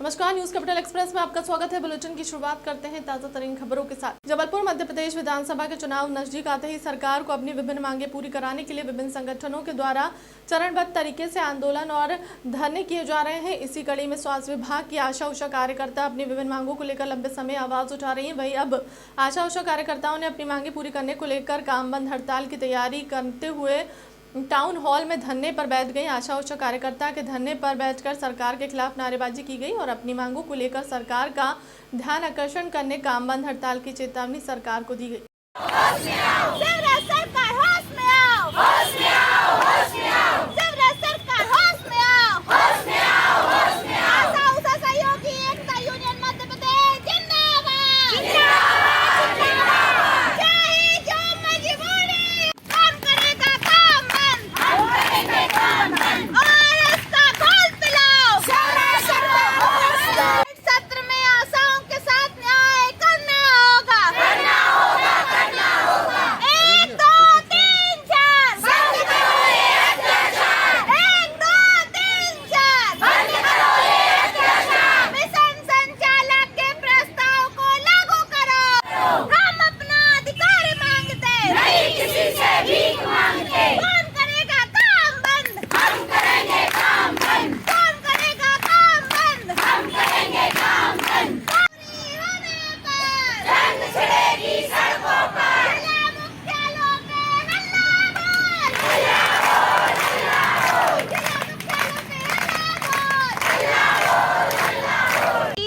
नमस्कार, news capital express में आपका स्वागत है। बुलेटिन की शुरुआत करते हैं ताजा तरीन खबरों के साथ। जबलपुर मध्य प्रदेश विधानसभा के चुनाव नजदीक आते ही सरकार को अपनी विभिन्न मांगे पूरी कराने के लिए विभिन्न संगठनों के द्वारा चरणबद्ध तरीके से आंदोलन और धरने किए जा रहे हैं। इसी कड़ी में स्वास्थ्य विभाग की आशा उषा कार्यकर्ता अपनी विभिन्न मांगों को लेकर लंबे समय आवाज उठा रही है। वहीं अब आशा उषा कार्यकर्ताओं ने अपनी मांगे पूरी करने को लेकर काम बंद हड़ताल की तैयारी करते हुए टाउन हॉल में धरने पर बैठ गई। आशा उषा कार्यकर्ता के धरने पर बैठकर सरकार के खिलाफ नारेबाजी की गई और अपनी मांगों को लेकर सरकार का ध्यान आकर्षण करने काम बंद हड़ताल की चेतावनी सरकार को दी गई।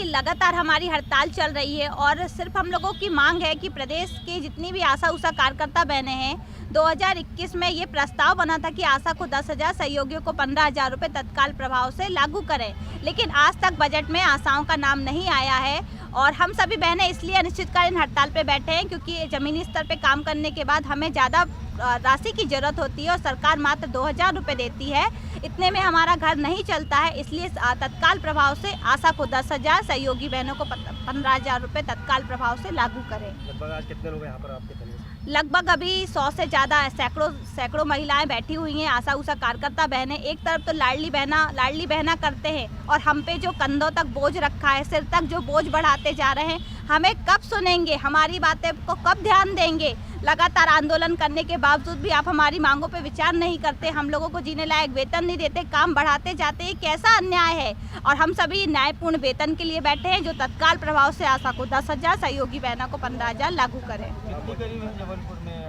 लगातार हमारी हड़ताल चल रही है और सिर्फ हम लोगों की मांग है कि प्रदेश के जितनी भी आशा उषा कार्यकर्ता बहनें हैं, 2021 में ये प्रस्ताव बना था कि आशा को 10,000, सहयोगियों को 15,000 रुपये तत्काल प्रभाव से लागू करें, लेकिन आज तक बजट में आशाओं का नाम नहीं आया है। और हम सभी बहनें इसलिए अनिश्चितकालीन हड़ताल पे बैठे हैं क्योंकि ज़मीनी स्तर पे काम करने के बाद हमें ज़्यादा राशि की ज़रूरत होती है और सरकार मात्र 2,000 रुपये देती है। इतने में हमारा घर नहीं चलता है, इसलिए तत्काल प्रभाव से आशा को 10,000, सहयोगी बहनों को 15,000 रुपये तत्काल प्रभाव से लागू करें। लगभग आज कितने लोग यहाँ पर आपके? लगभग अभी 100 से ज़्यादा सैकड़ों महिलाएं बैठी हुई हैं, आशा उषा कार्यकर्ता बहनें। एक तरफ तो लाडली बहना करते हैं और हम पे जो कंधों तक बोझ रखा है, सिर तक जो बोझ बढ़ाते जा रहे हैं, हमें कब सुनेंगे, हमारी बातें को कब ध्यान देंगे। लगातार आंदोलन करने के बावजूद भी आप हमारी मांगों पे विचार नहीं करते, हम लोगों को जीने लायक वेतन नहीं देते, काम बढ़ाते जाते हैं। कैसा अन्याय है। और हम सभी न्यायपूर्ण वेतन के लिए बैठे हैं जो तत्काल प्रभाव से आशा को 10,000, सहयोगी बहनों को 15,000 लागू करें।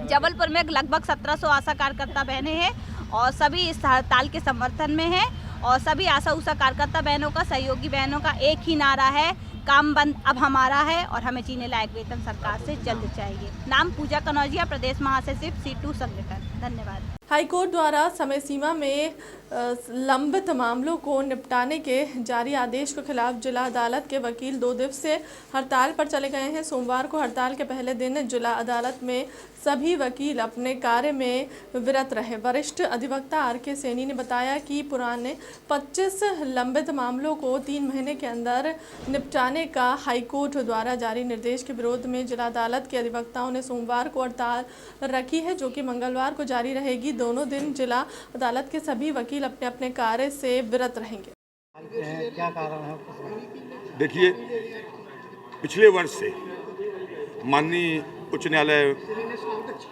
जबलपुर में लगभग 1700 आशा कार्यकर्ता बहनें हैं और सभी इस हड़ताल के समर्थन में हैं और सभी आशा उषा कार्यकर्ता बहनों का, सहयोगी बहनों का एक ही नारा है, काम बंद अब हमारा है और हमें जीने लायक वेतन सरकार से जल्द चाहिए। नाम पूजा कनौजिया, प्रदेश महासचिव C2 संगठन। धन्यवाद। हाईकोर्ट द्वारा समय सीमा में लंबित मामलों को निपटाने के जारी आदेश के खिलाफ जिला अदालत के वकील 2 दिवसीय हड़ताल पर चले गए हैं। सोमवार को हड़ताल के पहले दिन जिला अदालत में सभी वकील अपने कार्य में विरत रहे। वरिष्ठ अधिवक्ता RK सैनी ने बताया कि पुराने 25 लंबित मामलों को 3 महीने के अंदर निपटाने का हाईकोर्ट द्वारा जारी निर्देश के विरोध में जिला अदालत के अधिवक्ताओं ने सोमवार को हड़ताल रखी है, जो कि मंगलवार को जारी रहेगी। दोनों दिन जिला अदालत के सभी वकील अपने अपने कार्य से विरत रहेंगे। क्या कारण है? देखिए, पिछले वर्ष से माननीय उच्च न्यायालय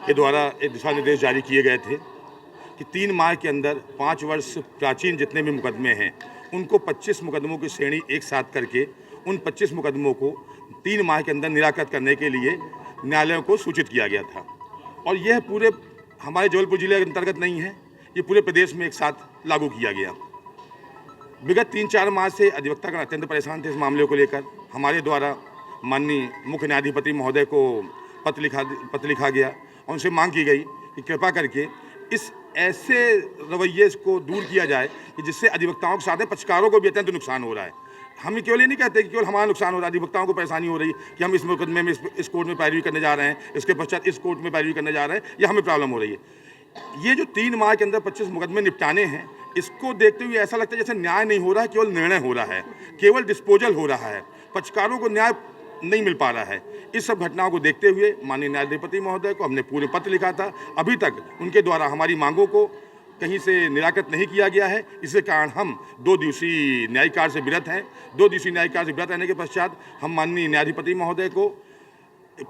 के द्वारा एक दिशा निर्देश जारी किए गए थे कि 3 माह के अंदर 5 वर्ष प्राचीन जितने भी मुकदमे हैं उनको 25 मुकदमों की श्रेणी एक साथ करके उन 25 मुकदमों को 3 माह के अंदर निराकृत करने के लिए न्यायालयों को सूचित किया गया था। और यह पूरे हमारे जबलपुर जिले के अंतर्गत नहीं है, ये पूरे प्रदेश में एक साथ लागू किया गया। विगत 3-4 माह से अधिवक्तागण अत्यंत परेशान थे इस मामले को लेकर। हमारे द्वारा माननीय मुख्य न्यायाधिपति महोदय को पत्र लिखा गया और उनसे मांग की गई कि कृपा करके इस ऐसे रवैये को दूर किया जाए कि जिससे अधिवक्ताओं के साथ पक्षकारों को भी अत्यंत नुकसान हो रहा है। हम केवल ये नहीं कहते कि केवल हमारा नुकसान हो रहा है, अधिवक्ताओं को परेशानी हो रही कि हम इस मुकदमे में इस कोर्ट में पैरवी करने जा रहे हैं, इसके पश्चात इस कोर्ट में पैरवी करने जा रहे हैं, या हमें प्रॉब्लम हो रही है। ये जो 3 माह के अंदर 25 मुकदमे निपटाने हैं, इसको देखते हुए ऐसा लगता है जैसे न्याय नहीं हो रहा है, केवल निर्णय हो रहा है, केवल डिस्पोजल हो रहा है, पक्षकारों को न्याय नहीं मिल पा रहा है। इस सब घटनाओं को देखते हुए माननीय न्यायाधिपति महोदय को हमने पूरे पत्र लिखा था। अभी तक उनके द्वारा हमारी मांगों को कहीं से निराकृत नहीं किया गया है। इसके कारण हम 2 दिवसीय न्यायिक कार्य से विरत हैं। 2 दिवसीय न्यायिक कार्य से विरत रहने के पश्चात हम माननीय न्यायाधिपति महोदय को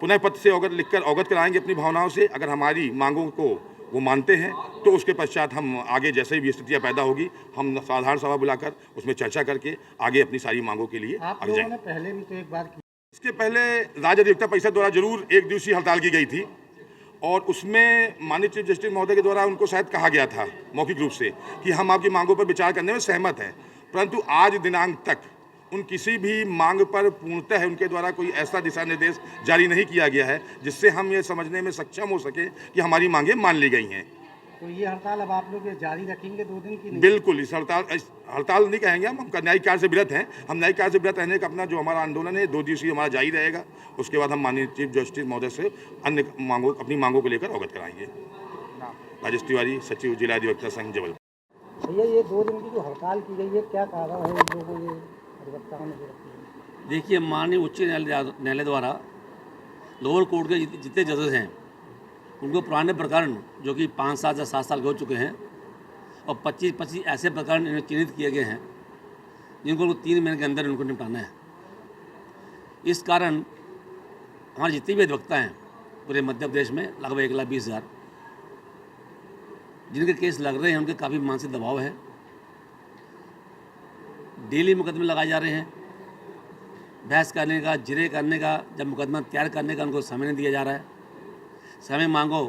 पुनः पत्र से लिखकर अवगत कराएंगे अपनी भावनाओं से। अगर हमारी मांगों को वो मानते हैं तो उसके पश्चात हम आगे जैसे भी स्थितियाँ पैदा होगी हम साधारण सभा बुलाकर उसमें चर्चा करके आगे अपनी सारी मांगों के लिए आगे जाएंगे। पहले भी तो एक बार की, इसके पहले राज्य अधिवक्ता परिषद द्वारा जरूर 1 दिवसीय हड़ताल की गई थी और उसमें माननीय चीफ जस्टिस महोदय के द्वारा उनको शायद कहा गया था मौखिक रूप से कि हम आपकी मांगों पर विचार करने में सहमत हैं, परंतु आज दिनांक तक उन किसी भी मांग पर पूर्णतः उनके द्वारा कोई ऐसा दिशा निर्देश जारी नहीं किया गया है जिससे हम ये समझने में सक्षम हो सके कि हमारी मांगें मान ली गई हैं। तो ये हड़ताल अब आप लोग ये जारी रखेंगे 2 दिन की? बिल्कुल, इस हड़ताल नहीं कहेंगे हम न्यायिक कार्य से विरत हैं। हम न्यायिक कार्य से विरत रहने का अपना जो हमारा आंदोलन है 2 दिवसीय हमारा जारी रहेगा। उसके बाद हम माननीय चीफ जस्टिस महोदय से अन्य अपनी मांगों को लेकर अवगत कराएंगे। राजेश तिवारी, सचिव जिला अधिवक्ता संघ जबलपुर। भैया ये 2 दिन की जो हड़ताल की गई है क्या कारण है इन लोगों ये अधिवक्ताओं ने? देखिए, माननीय उच्च न्यायालय द्वारा लोअर कोर्ट के जितने जजेस हैं उनको पुराने प्रकरण जो कि 5 साल या 7 साल हो चुके हैं और 25 ऐसे प्रकरण इन्हें चिन्हित किए गए हैं जिनको 3 महीने के अंदर उनको निपटाना है। इस कारण हमारे जितने भी अधिवक्ता हैं पूरे मध्य प्रदेश में लगभग 1,20,000 जिनके केस लग रहे हैं, उनके काफ़ी मानसिक दबाव है। डेली मुकदमे लगाए जा रहे हैं। बहस करने का, जिरे करने का, जब मुकदमा तैयार करने का उनको समय नहीं दिया जा रहा है। समय मांगो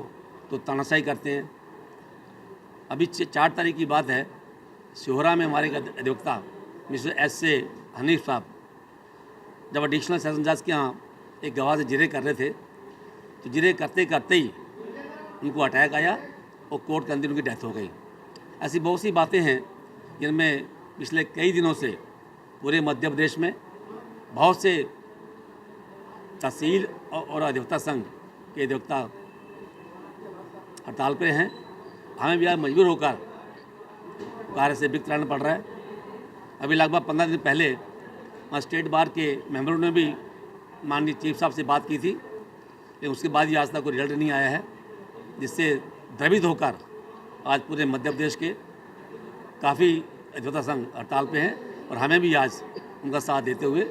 तो तानाशाही करते हैं। अभी 4 तारीख की बात है, सिहोरा में हमारे अधिवक्ता मिस्टर S.A. हनीफ साहब जब एडिशनल सेशन जज के यहाँ एक गवाह से जिरे कर रहे थे तो जिरे करते करते ही उनको अटैक आया और कोर्ट के अंदर उनकी डेथ हो गई। ऐसी बहुत सी बातें हैं जिनमें पिछले कई दिनों से पूरे मध्य प्रदेश में बहुत से तहसील और अधिवक्ता संघ के अधिवक्ता हड़ताल पे हैं। हमें भी आज मजबूर होकर कार्य से विरत रहना पड़ रहा है। अभी लगभग 15 दिन पहले स्टेट बार के मेंबरों ने भी माननीय चीफ साहब से बात की थी, लेकिन उसके बाद ही आज तक कोई रिजल्ट नहीं आया है, जिससे द्रवित होकर आज पूरे मध्य प्रदेश के काफ़ी अधिवक्ता संघ हड़ताल पे हैं और हमें भी आज उनका साथ देते हुए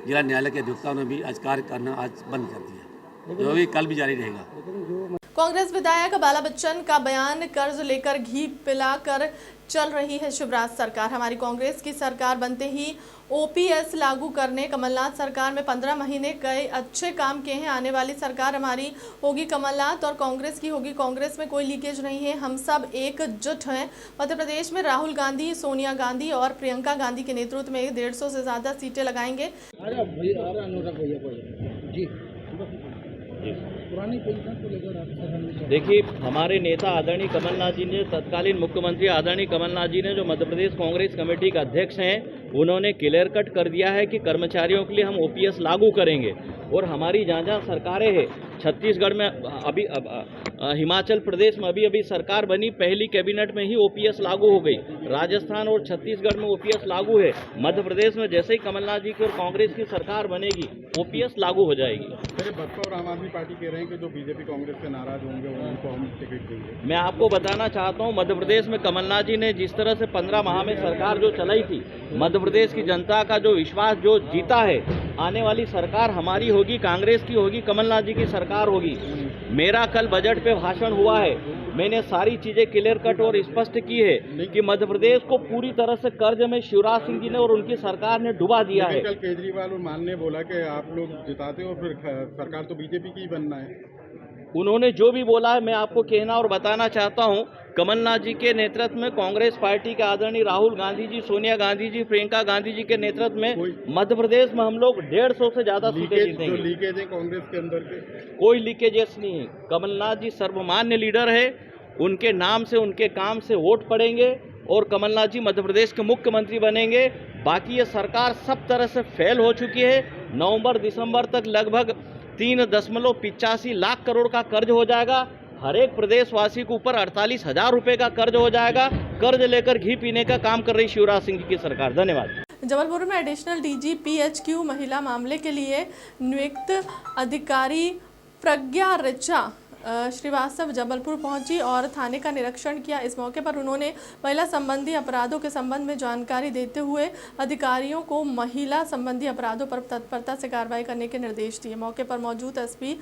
जिला न्यायालय के अधिवक्ताओं ने भी आज कार्य करना आज बंद कर दिया, जो भी कल भी जारी रहेगा। कांग्रेस विधायक बाला बच्चन का बयान, कर्ज लेकर घी पिलाकर चल रही है शिवराज सरकार। हमारी कांग्रेस की सरकार बनते ही ओपीएस लागू करने, कमलनाथ सरकार में 15 महीने कई अच्छे काम किए हैं। आने वाली सरकार हमारी होगी कमलनाथ और कांग्रेस की होगी। कांग्रेस में कोई लीकेज नहीं है, हम सब एकजुट हैं। मध्य प्रदेश में राहुल गांधी, सोनिया गांधी और प्रियंका गांधी के नेतृत्व में 150 से ज्यादा सीटें लगाएंगे। देखिए, हमारे नेता आदरणीय कमलनाथ जी ने, तत्कालीन मुख्यमंत्री आदरणीय कमलनाथ जी ने, जो मध्य प्रदेश कांग्रेस कमेटी के अध्यक्ष हैं, उन्होंने क्लियर कट कर दिया है कि कर्मचारियों के लिए हम ओपीएस लागू करेंगे। और हमारी जहाँ सरकारें हैं, छत्तीसगढ़ में अभी हिमाचल प्रदेश में अभी सरकार बनी, पहली कैबिनेट में ही ओपीएस लागू हो गई। राजस्थान और छत्तीसगढ़ में ओपीएस लागू है। मध्य प्रदेश में जैसे ही कमलनाथ जी की और कांग्रेस की सरकार बनेगी, ओपीएस लागू हो जाएगी। बसपा और आम आदमी पार्टी कह रहे हैं कि जो बीजेपी कांग्रेस से नाराज होंगे उनको हम टिकट देंगे। मैं आपको बताना चाहता हूं, मध्य प्रदेश में कमलनाथ जी ने जिस तरह से 15 माह में सरकार जो चलाई थी, मध्य प्रदेश की जनता का जो विश्वास जो जीता है, आने वाली सरकार हमारी होगी, कांग्रेस की होगी, कमलनाथ जी की सरकार होगी। मेरा कल बजट पे भाषण हुआ है, मैंने सारी चीजें क्लियर कट और स्पष्ट की है कि मध्य प्रदेश को पूरी तरह से कर्ज में शिवराज सिंह जी ने और उनकी सरकार ने डुबा दिया है। कल केजरीवाल और मान ने बोला कि आप लोग जिताते हो, फिर सरकार तो बीजेपी की ही बनना है। उन्होंने जो भी बोला है, मैं आपको कहना और बताना चाहता हूं, कमलनाथ जी के नेतृत्व में कांग्रेस पार्टी के आदरणीय राहुल गांधी जी, सोनिया गांधी जी, प्रियंका गांधी जी के नेतृत्व में मध्य प्रदेश में हम लोग 150 से ज्यादा सीटें जीतेंगे। लीकेज है कांग्रेस के अंदर के? कोई लीकेजेस नहीं है। कमलनाथ जी सर्वमान्य लीडर है, उनके नाम से, उनके काम से वोट पड़ेंगे और कमलनाथ जी मध्य प्रदेश के मुख्यमंत्री बनेंगे। बाकी ये सरकार सब तरह से फेल हो चुकी है। नवंबर दिसंबर तक लगभग 3.85 लाख करोड़ का कर्ज हो जाएगा। हर एक प्रदेशवासी के ऊपर 48,000 रुपए का कर्ज हो जाएगा। कर्ज लेकर घी पीने का काम कर रही शिवराज सिंह जी की सरकार। धन्यवाद। जबलपुर में एडिशनल डीजी PHQ महिला मामले के लिए नियुक्त अधिकारी प्रज्ञा ऋचा श्रीवास्तव जबलपुर पहुंची और थाने का निरीक्षण किया। इस मौके पर उन्होंने महिला संबंधी अपराधों के संबंध में जानकारी देते हुए अधिकारियों को महिला संबंधी अपराधों पर तत्परता से कार्रवाई करने के निर्देश दिए। मौके पर मौजूद एसपी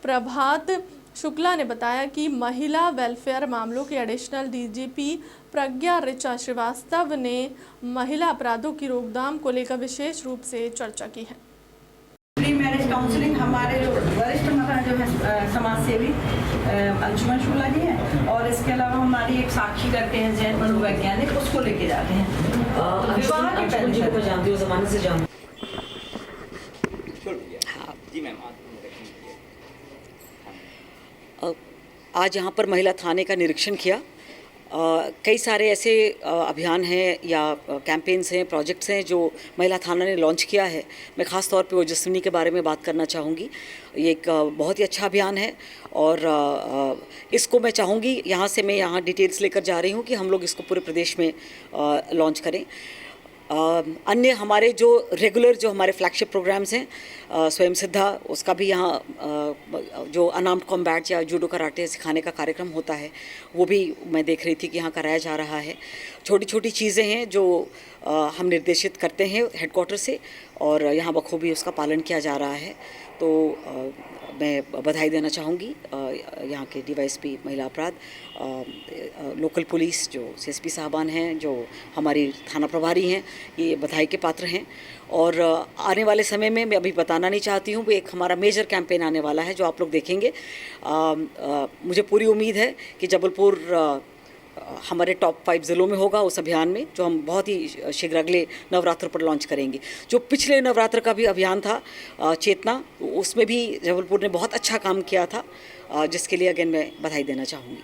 प्रभात शुक्ला ने बताया कि महिला वेलफेयर मामलों के एडिशनल डीजीपी प्रज्ञा ऋचा श्रीवास्तव ने महिला अपराधों की रोकथाम को लेकर विशेष रूप से चर्चा की है। प्री मैरिज काउंसलिंग हमारे जो वरिष्ठ जो है समाज सेवी अंशुमन शुक्ला जी हैं, और इसके अलावा हमारी एक साक्षी करके हैं जैन मनोवैज्ञानिक, उसको लेके जाते हैं। विवाह की पेंशन जानती हो, जमाने से जानती आज यहाँ पर महिला थाने का निरीक्षण किया। कई सारे ऐसे अभियान हैं या कैंपेन्स हैं, प्रोजेक्ट्स हैं जो महिला थाना ने लॉन्च किया है। मैं ख़ास तौर पे ओजस्विनी के बारे में बात करना चाहूँगी। ये एक बहुत ही अच्छा अभियान है और इसको मैं चाहूँगी, यहाँ से मैं यहाँ डिटेल्स लेकर जा रही हूँ कि हम लोग इसको पूरे प्रदेश में लॉन्च करें। अन्य हमारे जो रेगुलर जो हमारे फ्लैगशिप प्रोग्राम्स हैं, स्वयं सिद्धा, उसका भी यहाँ जो अनार्म्ड कॉम्बैट या जूडो कराटे सिखाने का कार्यक्रम होता है, वो भी मैं देख रही थी कि यहाँ कराया जा रहा है। छोटी छोटी चीज़ें हैं जो हम निर्देशित करते हैं हेडक्वार्टर से, और यहाँ बखूबी उसका पालन किया जा रहा है। तो मैं बधाई देना चाहूँगी यहाँ के डीवाईएसपी महिला अपराध, लोकल पुलिस जो सीएसपी साहबान हैं, जो हमारी थाना प्रभारी हैं, ये बधाई के पात्र हैं। और आने वाले समय में मैं अभी बताना नहीं चाहती हूँ, एक हमारा मेजर कैंपेन आने वाला है जो आप लोग देखेंगे। मुझे पूरी उम्मीद है कि जबलपुर हमारे टॉप 5 ज़िलों में होगा उस अभियान में, जो हम बहुत ही शीघ्र अगले नवरात्र पर लॉन्च करेंगे। जो पिछले नवरात्र का भी अभियान था चेतना, उसमें भी जबलपुर ने बहुत अच्छा काम किया था, जिसके लिए अगेन मैं बधाई देना चाहूँगी।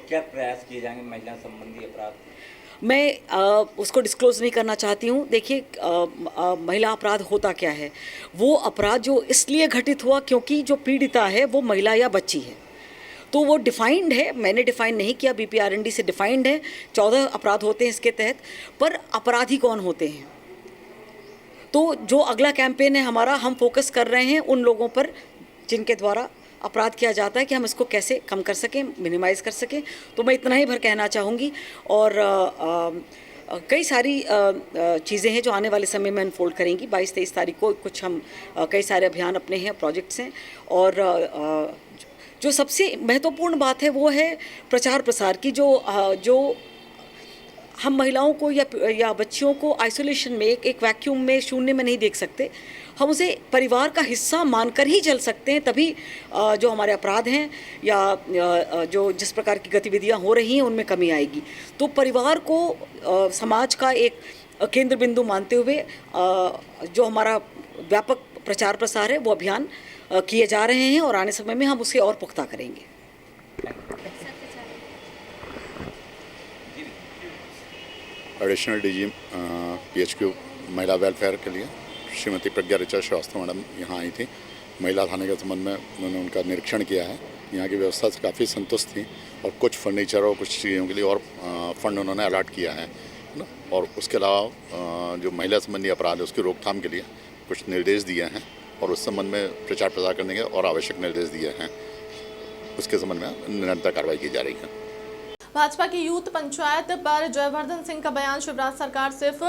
क्या प्रयास किए जाएंगे महिला संबंधी अपराध? मैं उसको डिस्क्लोज़ नहीं करना चाहती हूँ। देखिए, महिला अपराध होता क्या है, वो अपराध जो इसलिए घटित हुआ क्योंकि जो पीड़िता है वो महिला या बच्ची है, तो वो डिफाइंड है। मैंने डिफाइन नहीं किया, BPRND से डिफाइंड है। 14 अपराध होते हैं इसके तहत, पर अपराधी कौन होते हैं? तो जो अगला कैंपेन है हमारा, हम फोकस कर रहे हैं उन लोगों पर जिनके द्वारा अपराध किया जाता है कि हम इसको कैसे कम कर सकें, मिनिमाइज़ कर सकें। तो मैं इतना ही भर कहना चाहूँगी। और कई सारी चीज़ें हैं जो आने वाले समय में अनफोल्ड करेंगी। 22-23 तारीख को कुछ हम कई सारे अभियान अपने हैं, प्रोजेक्ट्स हैं। और जो सबसे महत्वपूर्ण बात है वो है प्रचार प्रसार की। जो हम महिलाओं को या बच्चियों को आइसोलेशन में, एक वैक्यूम में, शून्य में नहीं देख सकते। हम उसे परिवार का हिस्सा मानकर ही चल सकते हैं, तभी जो हमारे अपराध हैं या जो जिस प्रकार की गतिविधियां हो रही हैं उनमें कमी आएगी। तो परिवार को समाज का एक केंद्र बिंदु मानते हुए जो हमारा व्यापक प्रचार प्रसार है वो अभियान किए जा रहे हैं, और आने समय में हम उसे और पुख्ता करेंगे। एडिशनल DG PHQ महिला वेलफेयर के लिए श्रीमती प्रज्ञा ऋचा श्रीवास्तव मैडम यहाँ आई थी। महिला थाने के संबंध में उन्होंने उनका निरीक्षण किया है। यहाँ की व्यवस्था से काफ़ी संतुष्ट थी, और कुछ फर्नीचर और कुछ चीज़ों के लिए और फंड उन्होंने अलॉट किया है ना। और उसके अलावा जो महिला संबंधी अपराध है उसकी रोकथाम के लिए कुछ निर्देश दिए हैं, और उस संबंध में प्रचार प्रसार करने के और आवश्यक निर्देश दिए हैं। उसके संबंध में निरंतर कार्रवाई की जा रही है। भाजपा की यूथ पंचायत पर जयवर्धन सिंह का बयान, शिवराज सरकार सिर्फ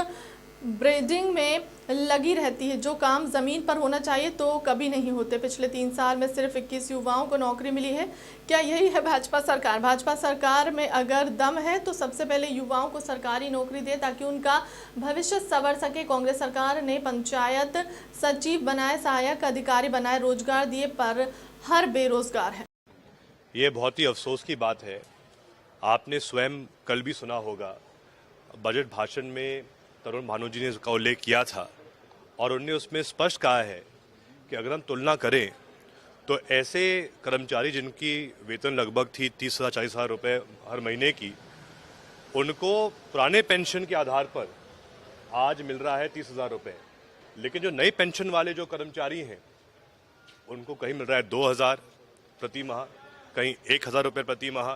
ब्रीडिंग में लगी रहती है, जो काम जमीन पर होना चाहिए तो कभी नहीं होते। पिछले 3 साल में सिर्फ 21 युवाओं को नौकरी मिली है। क्या यही है भाजपा सरकार? भाजपा सरकार में अगर दम है तो सबसे पहले युवाओं को सरकारी नौकरी दे ताकि उनका भविष्य संवर सके। कांग्रेस सरकार ने पंचायत सचिव बनाए, सहायक अधिकारी बनाए, रोजगार दिए, पर हर बेरोजगार है। ये बहुत ही अफसोस की बात है। आपने स्वयं कल भी सुना होगा, बजट भाषण में तरुण भानोट जी ने इसका उल्लेख किया था, और उन्होंने उसमें स्पष्ट कहा है कि अगर हम तुलना करें तो ऐसे कर्मचारी जिनकी वेतन लगभग थी 30,000 40,000 रुपये हर महीने की, उनको पुराने पेंशन के आधार पर आज मिल रहा है 30,000 रुपये। लेकिन जो नई पेंशन वाले जो कर्मचारी हैं उनको कहीं मिल रहा है 2,000 प्रति माह, कहीं 1,000 रुपये प्रति माह,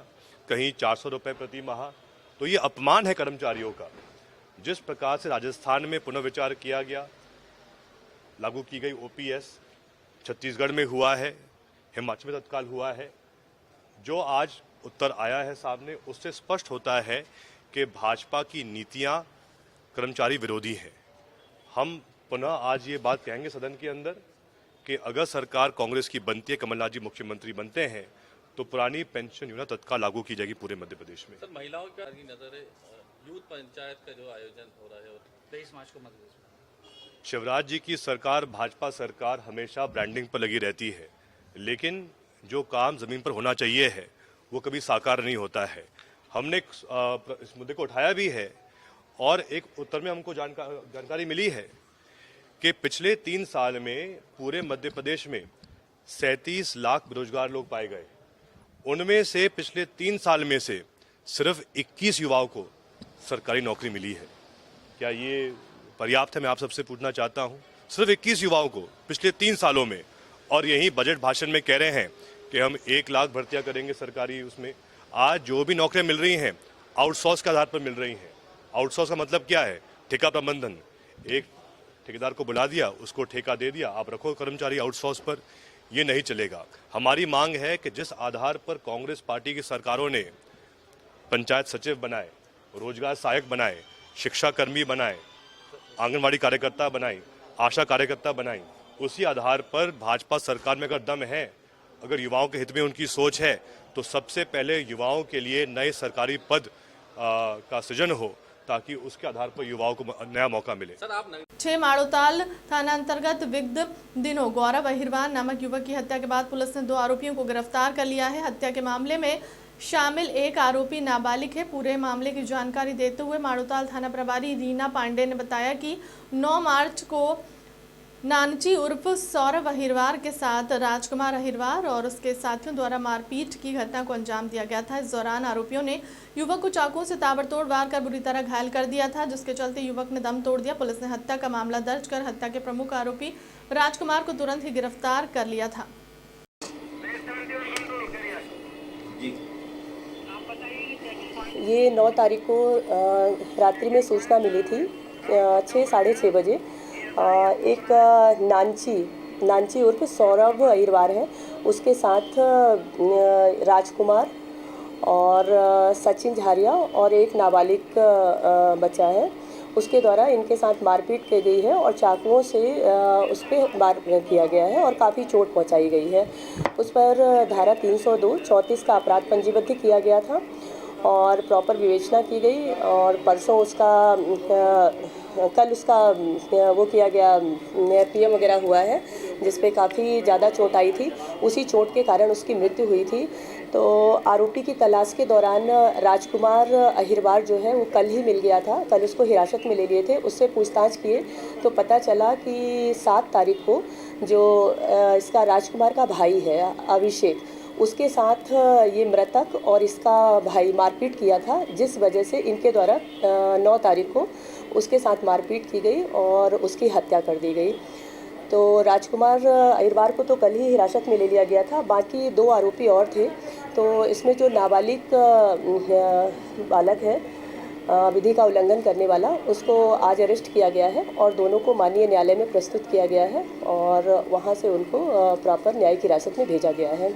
कहीं 400 रुपये प्रति माह। तो ये अपमान है कर्मचारियों का। जिस प्रकार से राजस्थान में पुनर्विचार किया गया, लागू की गई OPS, छत्तीसगढ़ में हुआ है, हिमाचल में तत्काल हुआ है। जो आज उत्तर आया है सामने, उससे स्पष्ट होता है कि भाजपा की नीतियां कर्मचारी विरोधी हैं। हम पुनः आज ये बात कहेंगे सदन के अंदर कि अगर सरकार कांग्रेस की बनती है, कमलनाथ जी मुख्यमंत्री बनते हैं, तो पुरानी पेंशन योजना तत्काल लागू की जाएगी पूरे मध्य प्रदेश में। सर, महिलाओं की नजर यूथ पंचायत का जो आयोजन हो रहा है 23 मार्च को मध्य प्रदेश में। शिवराज जी की सरकार, भाजपा सरकार हमेशा ब्रांडिंग पर लगी रहती है, लेकिन जो काम जमीन पर होना चाहिए है वो कभी साकार नहीं होता है। हमने इस मुद्दे को उठाया भी है और एक उत्तर में हमको जानकारी मिली है कि पिछले 3 साल में पूरे मध्य प्रदेश में 37 लाख बेरोजगार लोग पाए गए। उनमें से पिछले 3 साल में से सिर्फ 21 युवाओं को सरकारी नौकरी मिली है। क्या ये पर्याप्त है? मैं आप सबसे पूछना चाहता हूं। सिर्फ 21 युवाओं को पिछले 3 सालों में, और यही बजट भाषण में कह रहे हैं कि हम 1 लाख भर्तियां करेंगे सरकारी। उसमें आज जो भी नौकरियां मिल रही हैं आउटसोर्स के आधार पर मिल रही हैं। आउटसोर्स का मतलब क्या है? ठेका प्रबंधन। एक ठेकेदार को बुला दिया, उसको ठेका दे दिया, आप रखो कर्मचारी आउटसोर्स पर। ये नहीं चलेगा। हमारी मांग है कि जिस आधार पर कांग्रेस पार्टी की सरकारों ने पंचायत सचिव बनाए, रोजगार सहायक बनाए, शिक्षा कर्मी बनाए, आंगनवाड़ी कार्यकर्ता बनाई, आशा कार्यकर्ता बनाई, उसी आधार पर भाजपा सरकार में अगर दम है, अगर युवाओं के हित में उनकी सोच है, तो सबसे पहले युवाओं के लिए नए सरकारी पद का सृजन हो, ताकि उसके आधार पर युवाओं को नया मौका मिले। 6 माड़ोताल थाना अंतर्गत विगत दिनों गौरव अहिरवार नामक युवक की हत्या के बाद पुलिस ने 2 आरोपियों को गिरफ्तार कर लिया है। हत्या के मामले में शामिल एक आरोपी नाबालिग है। पूरे मामले की जानकारी देते हुए माड़ोताल थाना प्रभारी रीना पांडे ने बताया कि 9 मार्च को नानची उर्फ सौरभ अहिरवार के साथ राजकुमार अहिरवार और उसके साथियों द्वारा मारपीट की घटना को अंजाम दिया गया था। इस दौरान आरोपियों ने युवक को चाकुओं से ताबड़तोड़ वार कर बुरी तरह घायल कर दिया था, जिसके चलते युवक ने दम तोड़ दिया। पुलिस ने हत्या का मामला दर्ज कर हत्या के प्रमुख आरोपी राजकुमार को तुरंत ही गिरफ्तार कर लिया था। ये 9 तारीख को रात्रि में सूचना मिली थी 6 साढ़े 6 बजे। एक नानची उर्फ सौरभ अहिरवार है, उसके साथ राजकुमार और सचिन झारिया और एक नाबालिग बच्चा है, उसके द्वारा इनके साथ मारपीट की गई है और चाकुओं से उस पर मार किया गया है और काफ़ी चोट पहुंचाई गई है। उस पर धारा 302 34 का अपराध पंजीबद्ध किया गया था और प्रॉपर विवेचना की गई और परसों कल उसका वो किया गया, पीएम वगैरह हुआ है, जिस पे काफ़ी ज़्यादा चोट आई थी। उसी चोट के कारण उसकी मृत्यु हुई थी। तो आरोपी की तलाश के दौरान राजकुमार अहिरवार जो है वो कल ही मिल गया था। कल उसको हिरासत में ले लिए थे। उससे पूछताछ किए तो पता चला कि 7 तारीख को जो इसका राजकुमार का भाई है अभिषेक, उसके साथ ये मृतक और इसका भाई मारपीट किया था, जिस वजह से इनके द्वारा 9 तारीख को उसके साथ मारपीट की गई और उसकी हत्या कर दी गई। तो राजकुमार अहिरवार को तो कल ही हिरासत में ले लिया गया था। बाकी 2 आरोपी और थे। तो इसमें जो नाबालिग बालक है विधि का उल्लंघन करने वाला, उसको आज अरेस्ट किया गया है और दोनों को माननीय न्यायालय में प्रस्तुत किया गया है और वहां से उनको प्रॉपर न्यायिक हिरासत में भेजा गया है।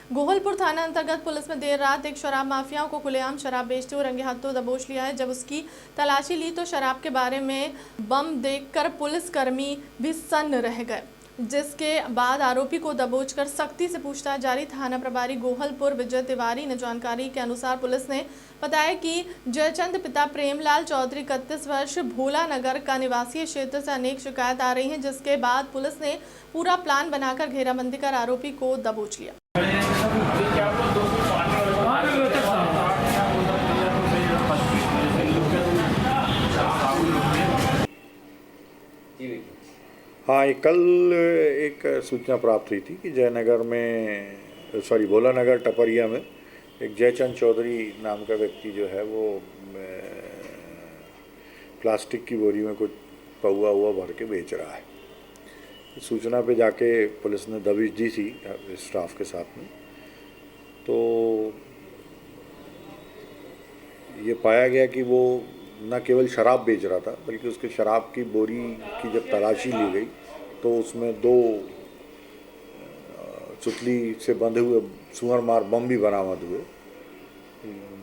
गोहलपुर थाना अंतर्गत पुलिस में देर रात एक शराब माफियाओं को खुलेआम शराब बेचते हुए रंगे हाथों दबोच लिया है। जब उसकी तलाशी ली तो शराब के बारे में बम देखकर पुलिसकर्मी भी सन्न रह गए, जिसके बाद आरोपी को दबोचकर सख्ती से पूछताछ जारी। थाना प्रभारी गोहलपुर विजय तिवारी ने जानकारी के अनुसार पुलिस ने बताया कि जयचंद पिता प्रेमलाल चौधरी 31 वर्ष भोला नगर का निवासी क्षेत्र से अनेक शिकायत आ रही हैं, जिसके बाद पुलिस ने पूरा प्लान बनाकर घेराबंदी कर आरोपी को दबोच लिया। हाँ, कल एक सूचना प्राप्त हुई थी कि जयनगर में भोला नगर टपरिया में एक जयचंद चौधरी नाम का व्यक्ति जो है वो प्लास्टिक की बोरी में कुछ पौआ हुआ भर के बेच रहा है। सूचना पे जाके पुलिस ने दबिश दी थी स्टाफ के साथ में। तो ये पाया गया कि वो न केवल शराब बेच रहा था, बल्कि उसके शराब की बोरी की जब तलाशी ली गई तो उसमें 2 सुतली से बंधे हुए सुअर मार बम भी बरामद हुए,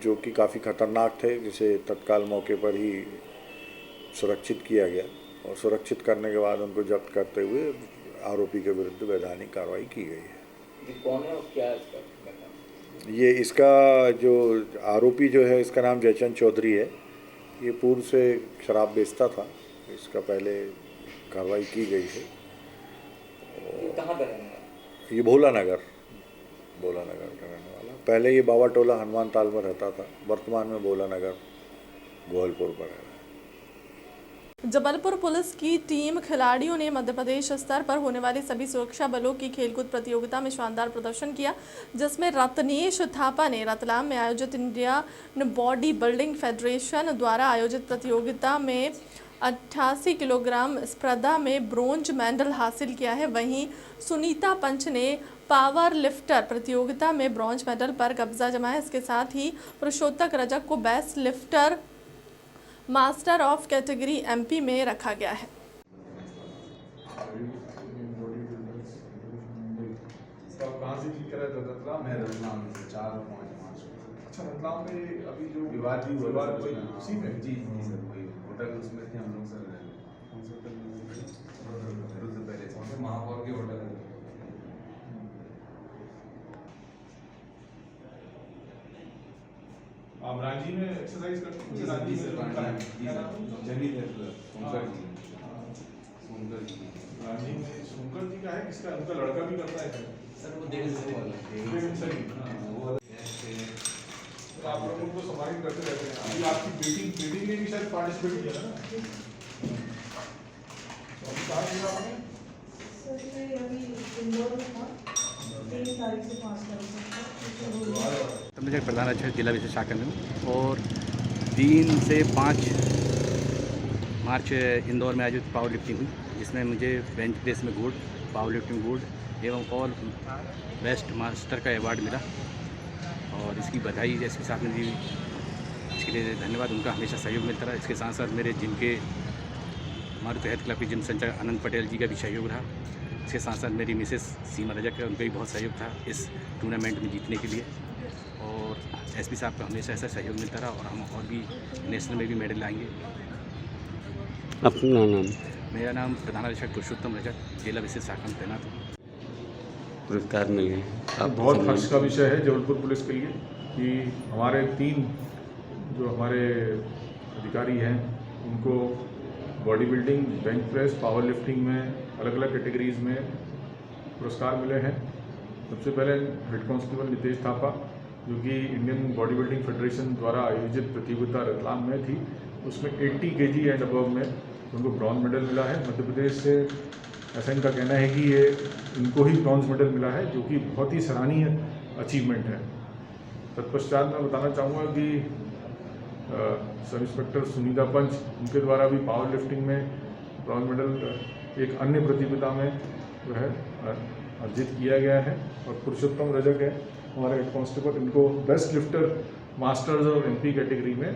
जो कि काफ़ी खतरनाक थे, जिसे तत्काल मौके पर ही सुरक्षित किया गया और सुरक्षित करने के बाद उनको जब्त करते हुए आरोपी के विरुद्ध वैधानिक कार्रवाई की गई है। कौन है और क्या है इसका? ये इसका जो आरोपी जो है, इसका नाम जयचंद चौधरी है। ये पूर्व से शराब बेचता था, इसका पहले कार्रवाई की गई है। कहाँ का रहने वाला? ये भोला नगर का रहने वाला। पहले ये बाबा टोला हनुमान ताल में रहता था, वर्तमान में भोला नगर गोहलपुर पर है। जबलपुर पुलिस की टीम खिलाड़ियों ने मध्य प्रदेश स्तर पर होने वाली सभी सुरक्षा बलों की खेलकूद प्रतियोगिता में शानदार प्रदर्शन किया, जिसमें रत्नेश थापा ने रतलाम में आयोजित इंडियन बॉडी बिल्डिंग फेडरेशन द्वारा आयोजित प्रतियोगिता में 88 किलोग्राम स्पर्धा में ब्रोंज मेडल हासिल किया है। वहीं सुनीता पंच ने पावर लिफ्टर प्रतियोगिता में ब्रॉन्ज मेडल पर कब्जा जमाया। इसके साथ ही पुरुषोत्तम रजक को best lifter master of category MP में रखा गया है। कहाँ से जीत कर आए थे? रतलाम है, रतलाम से 4 और 5 मार्च। अच्छा, रतलाम में अभी जो विवाद कोई उसी में? जी सर, वही होटल उसमें थे हम लोग सर। पहले महापौर के होटल है। आप रांची में एक्सरसाइज करते हैं? रांची से जमीन है सोनकर जी। रांची में सोनकर जी का है, किसका? उनका लड़का भी करता है सर। वो आप लोग उनको सम्मानित करते रहते हैं। अभी आपकी बेटी ने भी शायद पार्टिसिपेट किया ना? अभी कहाँ किया आपने? मुझे प्रधान अध्यक्ष जिला विशेष शाखा में, और 3 से 5 मार्च इंदौर में आयोजित पावर लिफ्टिंग हुई, जिसमें मुझे बेंच प्रेस में गोल्ड, पावर लिफ्टिंग गोल्ड एवं ऑल बेस्ट मास्टर का अवार्ड मिला। और इसकी बधाई एसपी साहब ने दी, इसके लिए धन्यवाद। उनका हमेशा सहयोग मिलता रहा। इसके साथ साथ मेरे जिम के मारुति हेल्थ क्लब के जिम संचालक आनंद पटेल जी का भी सहयोग रहा। इसके साथ साथ मेरी मिसेस सीमा रजक है, उनका भी बहुत सहयोग था इस टूर्नामेंट में जीतने के लिए। और एसपी साहब का हमेशा ऐसा सहयोग मिलता रहा, और हम और भी नेशनल में भी मेडल लाएंगे। अपना नाम? मेरा नाम प्रधान अध्यक्ष पुरुषोत्तम रजक, जिला विशेष शाखा में तैनात हूँ। पुरस्कार मिले बहुत हर्ष का विषय है जबलपुर पुलिस के लिए कि हमारे 3 जो हमारे अधिकारी हैं, उनको body building, bench press, power lifting में अलग अलग कैटेगरीज में पुरस्कार मिले हैं। सबसे पहले हेड कांस्टेबल नितेश थापा, जो कि इंडियन बॉडी बिल्डिंग फेडरेशन द्वारा आयोजित प्रतियोगिता रतलाम में थी, उसमें 80 kg एंड अबव में उनको ब्रॉन्ज मेडल मिला है। मध्य प्रदेश से ऐसा इनका कहना है कि ये इनको ही ब्रॉन्ज मेडल मिला है, जो कि बहुत ही सराहनीय अचीवमेंट है। तत्पश्चात मैं बताना चाहूँगा कि सब इंस्पेक्टर सुनीता पंच, उनके द्वारा भी पावर लिफ्टिंग में ब्रॉन्ज मेडल एक अन्य प्रतियोगिता में जो है अर्जित किया गया है। और पुरुषोत्तम रजक है हमारे हेड कांस्टेबल, इनको बेस्ट लिफ्टर मास्टर्स और एमपी कैटेगरी में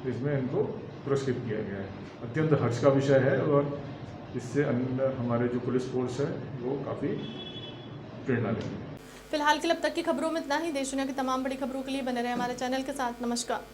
इसमें इनको पुरस्कृत किया गया है। अत्यंत हर्ष का विषय है, और इससे अन्य हमारे जो पुलिस फोर्स है वो काफ़ी प्रेरणा लेंगे। फिलहाल के लिए अब तक की खबरों में इतना ही। देश दुनिया की तमाम बड़ी खबरों के लिए बने रहे हमारे चैनल के साथ। नमस्कार।